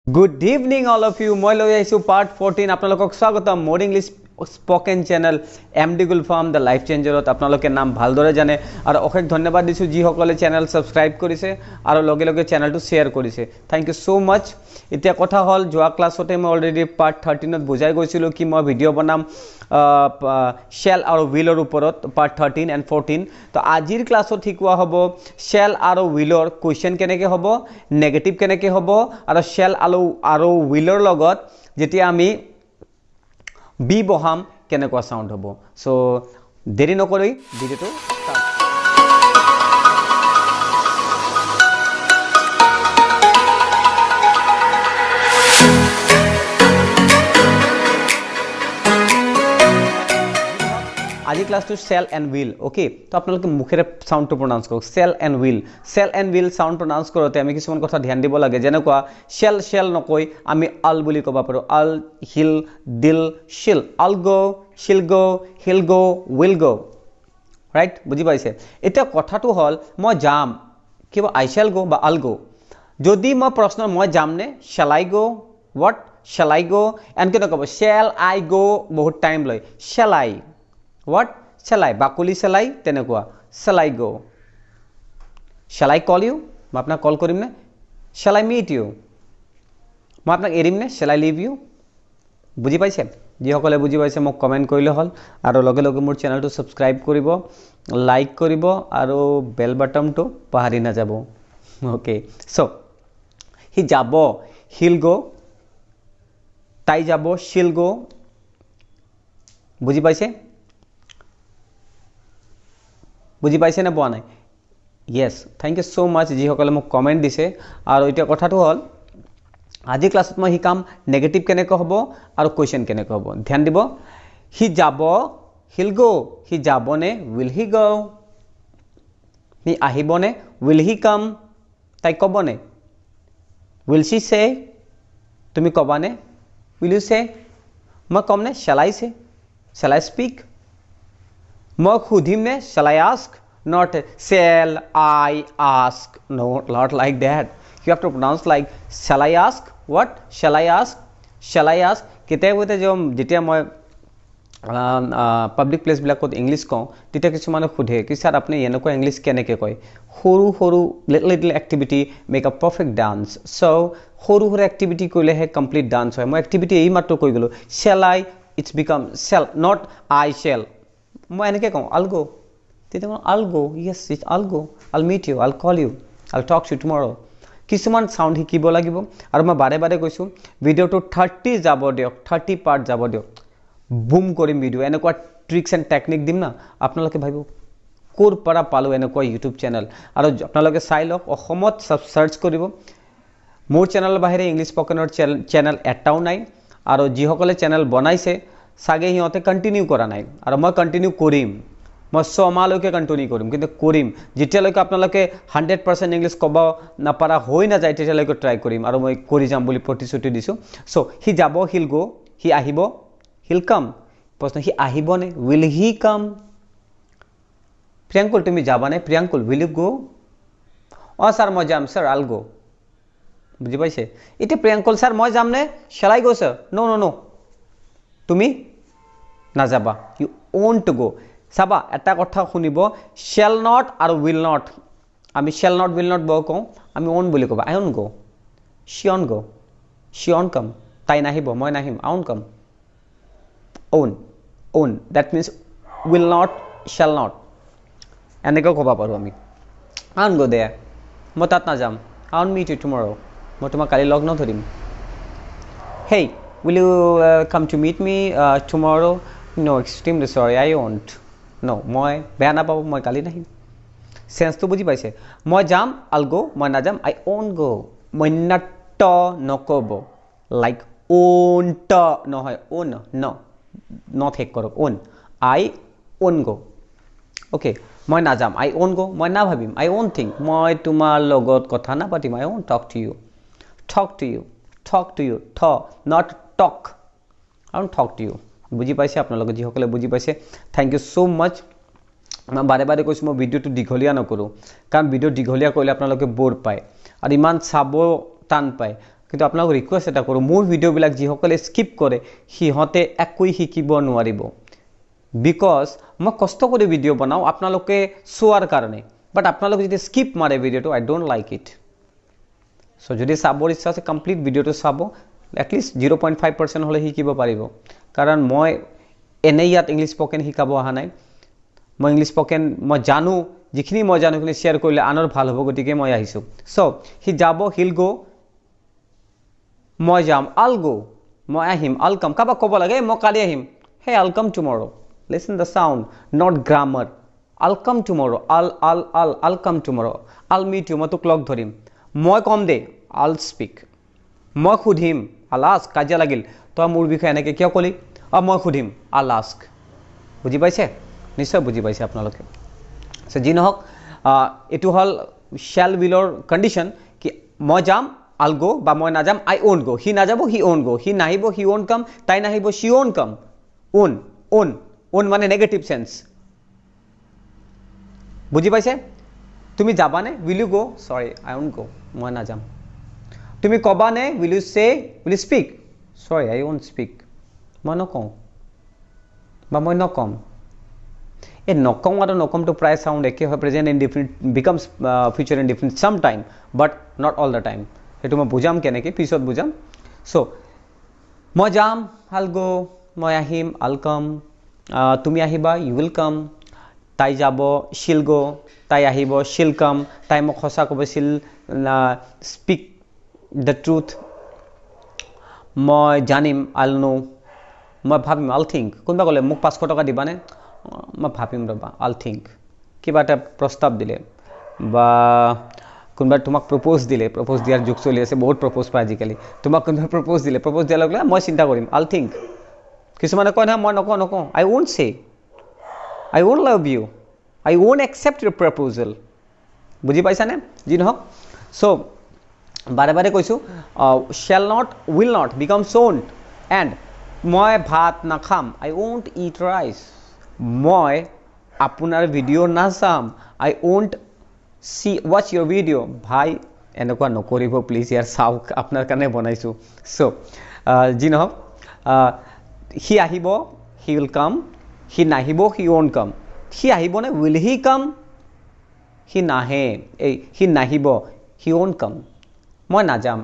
Good evening, all of you. মই লৈ আহিছোঁ পাৰ্ট 14 আপোনালোকক স্বাগতম মোৰ English spoken channel MD Gulfam the life চেঞ্জাৰত আপোনালোকে নাম ভালদৰে জানে আৰু অশেষ ধন্যবাদ দিছোঁ যিসকলে চেনেল ছাবস্ক্ৰাইব কৰিছে আৰু লগে লগে চেনেলটো শ্বেয়াৰ কৰিছে থেংক ইউ সো মাচ এতিয়া কথা হ'ল যোৱা ক্লাছতে মই অলৰেডি পাৰ্ট 13ত বুজাই গৈছিলোঁ কি মই ভিডিঅ' বনাম শেল আৰু উইলৰ ওপৰত পাৰ্ট 13 এণ্ড 14 তো আজিৰ ক্লাছত শিকোৱা হ'ব শেল আৰু উইলৰ কুৱেশ্যন কেনেকৈ হ'ব নেগেটিভ কেনেকৈ হ'ব আৰু শেল আৰু উইলৰ লগত যেতিয়া আমি বি বহাম কেনেকুৱা সাউন্ড হ'ব সো দেৰি নকৰি ভিডিঅ'টো স্টাৰ্ট আজি ক্লাছটো সেল এণ্ড উইল ওকে তো আপোনালোকে মুখেৰে সাউন্ডটো প্ৰনাউন্স কৰক sell and will sound pronounce কৰোঁতে আমি কিছুমান কথা ধ্যান দিব লাগে যেনেকুৱা শেল নকৈ আমি আল বুলি ক'ব পাৰোঁ আল হিল দিল শিল I'll go shall go he'll go will go right বুজি পাইছে এতিয়া কথাটো হ'ল মই যাম কিবা আই শেল গো বা আল গো যদি মই প্ৰশ্ন মই যাম নে shell I go what shell I go এনকে নক'ব শেল আই গো বহুত টাইম লয় shell I What? Shall I? Bakuli shall I? Tenekwa. Shall I go? Shall I call you? मैं अपना कॉल करीम ने Shall I meet you? मैं अपना एरिम ने Shall I leave you? बुझी पाइছে जी সকলে বুঝি পাইছে মোক কমেন্ট কৰিলে হল আৰু লগে লগে মোৰ চেনেলটো সাবস্ক্ৰাইব কৰিব লাইক কৰিব আৰু বেল বাটনটো পাহৰি না যাব ওকে সো হি যাব হিল গো তাই যাব শিল গো বুঝি পাইছে বুঝি পাইছে না পোৱা নাই ইয়েস থ্যাংক ইউ সো মাচ যিসকলে মোক কমেন্ট দিছে আৰু এতিয়া কথাটো হ'ল আজি ক্লাছত মই শিকাম নেগেটিভ কেনেকৈ হ'ব আৰু কোৱেশ্চন কেনেকৈ হ'ব ধ্যান দিব হি যাব হিল গো হি যাবনে উইল হি গো হি আহিবনে উইল হি কাম তাই ক'বনে উইল শি সে তুমি ক'বানে উইল ইউ সে মই ক'মনে শ্যাল আই স্পিক মই সুধিম নে shall I ask not shall I ask no not like that you have to pronounce like shall I ask what shall I ask কেতিয়াবা যেতিয়া মই পাব্লিক প্লেস বিলাকত ইংলিশ কওঁ তেতিয়া কিছুমানে সুধে কি স্যাৰ আপুনি এনেকুৱা ইংলিশ কেনেকৈ কয় সৰু little activity make a perfect dance so সৰু এক্টিভিটি কৰিলেহে কমপ্লিট ডান্স হয় মই এক্টিভিটি এই মাত্ৰ কৈ গলো shall I it's become shall not I shall মই এনেকৈ কওঁ I'll go তেতিয়া মই I'll go yes I'll go I'll meet you I'll call you I'll talk to you tomorrow কিছুমান সাউন্ড শিকিব লাগিব আৰু মই বাৰে বাৰে কৈছো ভিডিওটো 30 যাব দিয়ক 30 পাৰ্ট যাব দিয়ক বুম কৰিম ভিডিও এনেকুৱা ট্ৰিক্স এণ্ড টেকনিক দিম না আপোনালোকে ভাবিব কোৰ পৰা পালো এনেকুৱা ইউটিউব চেনেল আৰু আপোনালোকে চাই লওক অসমত সাৰ্চ কৰিব মোৰ চেনেলৰ বাহিৰে ইংলিছ স্পকেনৰ চেনেল এটাও নাই আৰু যিসকলে চেনেল বনাইছে সাগে হিহঁতে কন্টিনিউ কৰা নাই আৰু মই কন্টিনিউ কৰিম মই 6 মাহলৈকে কন্টিনিউ কৰিম কিন্তু কৰিম যেতিয়ালৈকে আপোনালোকে 100% ইংলিশ ক'ব নাপাৰা হৈ না যায় তেতিয়ালৈকে ট্ৰাই কৰিম আৰু মই কৰি যাম বুলি প্ৰতিশ্ৰুতি দিছো সো হি যাব হিল গো হি আহিব হিল কাম প্ৰশ্ন হি আহিবনে উইল হি কাম প্ৰিয়াঙ্কুল তুমি যাবানে প্ৰিয়াঙ্কুল উইল ইউ গো অ স্যাৰ মই যাম স্যাৰ আল গো বুজি পাইছে এতিয়া প্ৰিয়াঙ্কুল স্যাৰ মই যাম নে শ্যাল আই গো স্যাৰ নো তুমি না যাবা ইউ ওন্ট গো সাবা এটা কথা শুনিব শ্যাল নট আৰু উইল নট আমি শ্যাল নট উইল নট বও কওঁ আমি ওন বুলি ক'ব আই ওন গো শি অন কাম তাই নাহিব মই নাহিম I won't come won't that means will not shall not এনেকৈ ক'ব পাৰোঁ আমি আই ওন গো দে মই তাত নাযাম আই ওন মিট ইউ টুমৰো মই তোমাক কালি লগ নধৰিম হেই will you come to meet me tomorrow no extremely sorry I won't no মই বেয়া নাপাব মই কালি নাহিম সেন্সটো বুজি পাইছে মই যাম I'll go মই না যাম I won't go মই নট নকব লাইক won't নহয় own no not হেক কৰক own I won't go okay মই না যাম I won't go মই না ভাবিম I won't think মই তোমাৰ লগত কথা না পাতিম I won't talk to you not talk I won't talk to you বুজি পাইছে আপোনালোকে যিসকলে বুজি পাইছে থ্যাংক ইউ সো মাচ মই বাৰে বাৰে কৈছো মই ভিডিওটো দীঘলীয়া নকৰো কাৰণ ভিডিও দীঘলীয়া কৰিলে আপোনালোকে বৰ পায় আৰু ইমান চাব টান পায় কিন্তু আপোনালোকক ৰিকুৱেষ্ট এটা কৰোঁ, মোৰ ভিডিঅ'বিলাক যিসকলে স্কিপ কৰে সিহঁতে একোই শিকিব নোৱাৰিব, বিকজ মই কষ্ট কৰি ভিডিঅ' বনাওঁ আপোনালোকে চোৱাৰ কাৰণে, বাট আপোনালোকে যদি স্কিপ মাৰে ভিডিঅ'টো, আই ডোণ্ট লাইক ইট। চ' যদি চাবৰ ইচ্ছা আছে কমপ্লিট ভিডিঅ'টো চাব, এটলিষ্ট 0.5% হ'লে শিকিব পাৰিব, কাৰণ মই এনেই ইয়াত ইংলিছ স্পকেন শিকাব অহা নাই। মই ইংলিছ স্পকেন মই জানো, যিখিনি মই জানো সেইখিনি শ্বেয়াৰ কৰিলে আনৰ ভাল হ'ব, গতিকে মই আহিছোঁ। চ' সি যাব, হিল গ', মই যাম, আল গ', মই আহিম, আল কাম। কাৰোবাক ক'ব লাগে মই কালি আহিম, he'll come tomorrow'. Listen the sound, not grammar. I'll come tomorrow', Al come tomorrow', Al meat U, মই তোক লগ ধৰিম। মই ক'ম দে, আল স্পীক। মই সুধিম, আল আস্ক। কাজিয়া লাগিল, তই মোৰ বিষয়ে এনেকৈ কিয় ক'লি? মই সুধিম, আল আস্ক। বুজি পাইছে? নিশ্চয় বুজি পাইছে আপোনালোকে। চ' যি নহওক, এইটো হ'ল শ্বেল উইলৰ কণ্ডিশ্যন, কি মই যাম, আল গ', বা মই নাযাম, আই ওন্ট গ'। সি নাযাব, হি ওন্ট গ'। সি নাহিব, হি ওন্ট কাম। তাই নাহিব, শ্বি ওন্ট কাম। ওন মানে নেগেটিভ সেন্স। বুজি পাইছে? তুমি যাবানে? উইল ইউ গ'? চৰি, আই ওন্ট গ', মই নাযাম। তুমি ক'বানে? উইল ইউ চে, উইল ইউ স্পীক? চৰি, আই ওন্ট স্পীক, মই নকওঁ বা মই নকম। এই নকওঁ আৰু নকমটো প্ৰায় চাউণ্ড একে হয়, present indefinite becomes future indefinite some time, but not all the time. সেইটো মই বুজাম কেনেকৈ, পিছত বুজাম। চ' মই যাম, আল গ', মই আহিম, আল কাম। তুমি আহিবা, ইউ উইল কাম। তাই যাব, শিল গ', তাই আহিব, শিল কাম। তাই মোক সঁচা ক'ব, শিল স্পীক দ্য ট্ৰুথ। মই জানিম, আল ন'। মই ভাবিম, আল থিংক। কোনোবা ক'লে মোক 500 টকা দিবানে? মই ভাবিম ৰ'বা, আল থিংক। কিবা এটা প্ৰস্তাৱ দিলে বা কোনোবাই তোমাক প্ৰপ'জ দিলে, প্ৰপ'জ দিয়াৰ যুগ চলি আছে, বহুত প্ৰপ'জ পায় আজিকালি। তোমাক কোনোবাই প্ৰপ'জ দিলে, প্ৰপ'জ দিয়াৰ লগে লগে মই চিন্তা কৰিম, আল থিংক। কিছুমানে কয় নহয়, মই নকওঁ, I won't say, I won't love you, I won't accept your proposal. বুজি পাইছানে? যি নহওক, চ' বাৰে বাৰে কৈছোঁ, shall not, will not becomes won't. And মই ভাত নাখাম, আই ওন্ট ইট ৰাইচ। মই আপোনাৰ ভিডিঅ' নাচাম, I won't watch your video'. ভাই এনেকুৱা নকৰিব প্লিজ, ইয়াৰ চাওক, আপোনাৰ কাৰণে বনাইছোঁ। চ' যি নহওক, সি আহিব, হি উইল কাম। সি নাহিব, হি ওন্ট কাম। সি আহিবনে? উইল হি কাম? সি নাহে, সি নাহিব, হি ওন্ট কাম। মই নাযাম,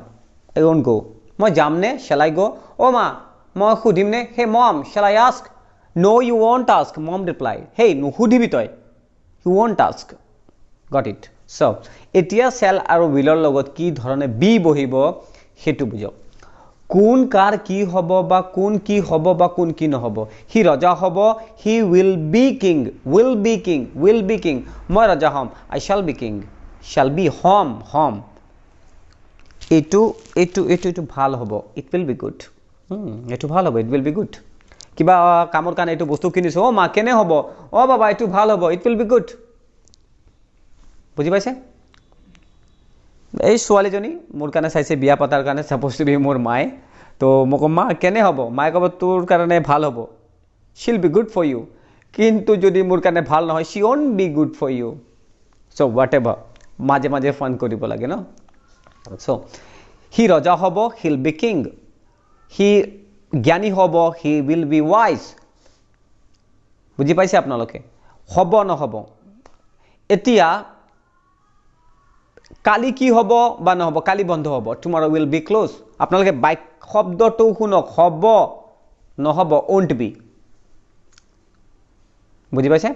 আই ওন্ট গ'। মই যামনে? শ্বেল আই গ'? অ' মা, মই সুধিমনে? Hey mom, shall I ask? No, you won't ask, mom replied. Hey, নুসুধিবি তই, you won't ask. Got it? So, এতিয়া শ্বেল আৰু উইলৰ লগত কি ধৰণে বি বহিব সেইটো বুজাওক। কোন কাৰ কি হ'ব বা কোন কি হ'ব বা কোন কি নহ'ব। সি ৰজা হ'ব, he will be king, will be king, will be king. মই ৰজা হ'ম, I shall be king, shall be হ'ম। এইটো ভাল হ'ব, ইট উইল বি গুড। এইটো ভাল হ'ব, ইট উইল বি গুড। কিবা কামৰ কাৰণে এইটো বস্তু কিনিছোঁ, মা কেনে হ'ব? বাবা এইটো ভাল হ'ব, ইট উইল বি গুড। বুজি পাইছে? এই ছোৱালীজনী মোৰ কাৰণে চাইছে বিয়া পতাৰ কাৰণে, ছাপ'জ টু বি মোৰ মায়ে। তো মই ক'ম, মা কেনে হ'ব? মায়ে ক'ব, তোৰ কাৰণে ভাল হ'ব, she'll be good for you. কিন্তু যদি মোৰ কাৰণে ভাল নহয়, she won't be good for you. So' whatever, মাজে মাজে ফান কৰিব লাগে ন। চ' সি ৰজা হ'ব, হিল বি কিং। সি জ্ঞানী হ'ব, হি উইল বি ৱাইজ। বুজি পাইছে আপোনালোকে? হ'ব নহ'ব। এতিয়া কালি কি হ'ব বা নহ'ব? কালি বন্ধ হ'ব, টুমৰো উইল বি ক্ল'জ। আপোনালোকে বাইক শব্দটো শুনক, হ'ব নহ'ব, ওন্ট বি। বুজি পাইছে?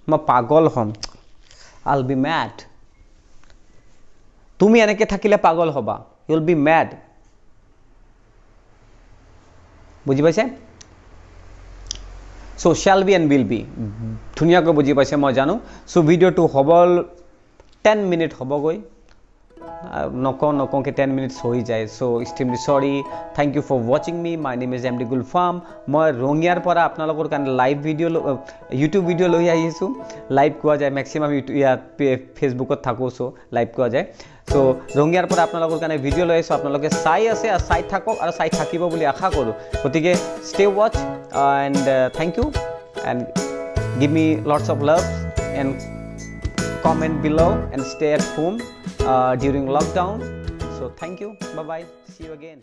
মই পাগল হ'ম, আইল বি মেড। তুমি এনেকৈ থাকিলে পাগল হ'বা, ইউ উইল বি মেড। বুজি পাইছে? So' shall be and will be ধুনীয়াকৈ বুজি পাইছে মই জানো। চ' ভিডিঅ'টো হ'ব 10 মিনিট হ'বগৈ, নকওঁকৈ 10 মিনিটছ হৈ যায়। So' extremely sorry, thank you for ৱাচিং me. My name is MD Gulfam. মই ৰঙিয়াৰ পৰা আপোনালোকৰ কাৰণে লাইভ ভিডিঅ' ইউটিউব ভিডিঅ' লৈ আহিছোঁ। লাইভ কোৱা যায়, মেক্সিমাম ইয়াত ফেচবুকত থাকোঁ, চ' লাইভ কোৱা যায়। চ' ৰঙিয়াৰ পৰা আপোনালোকৰ কাৰণে ভিডিঅ' লৈ আহিছোঁ। আপোনালোকে চাই আছে আৰু চাই থাকক আৰু চাই থাকিব বুলি আশা কৰোঁ। গতিকে stay watch and thank you and give me lots of love and comment below and stay at home during lockdown. So thank you, bye bye, see you again.